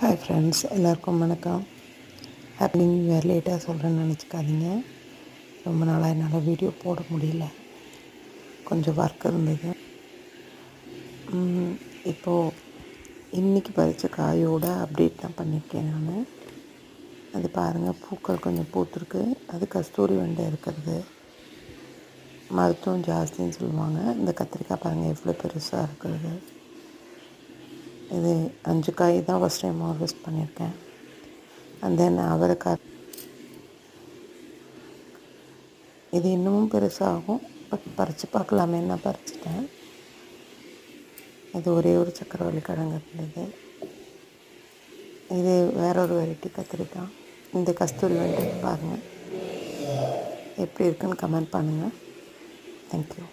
Hi friends, எல்லாருக்கும் வணக்கம். Happy new year. லேட்டாக சொல்கிறேன்னு நினச்சிக்காதீங்க. ரொம்ப நாளாக என்னால் வீடியோ போட முடியல, கொஞ்சம் ஒர்க் இருந்தது. இப்போது இன்றைக்கி பறித்த காயோட அப்டேட் தான் பண்ணியிருக்கேன் நான். அது பாருங்கள், பூக்கள் கொஞ்சம் பூத்துருக்கு. அது கஸ்தூரி வெண்டை இருக்கிறது. மருத்துவம் ஜாஸ்தின்னு சொல்லுவாங்க. இந்த கத்திரிக்காய் பாருங்கள் எவ்வளோ பெருசாக இருக்கிறது. இது 5 காய் தான் ஃபஸ்ட் டைம் ஹார்வெஸ்ட் பண்ணியிருக்கேன். அண்ட் தென் அவரைக்காய், இது இன்னமும் பெருசாகும். பட் பறித்து பார்க்கலாமே, நான் பறிச்சிட்டேன். இது ஒரே ஒரு சக்கரவள்ளி கிழங்கு இருந்தது. இது வேற ஒரு வெரைட்டி கத்திரிக்காய். இந்த கஸ்தூரி வெண்டை பாருங்கள் எப்படி இருக்குன்னு கமெண்ட் பண்ணுங்கள். தேங்க்யூ.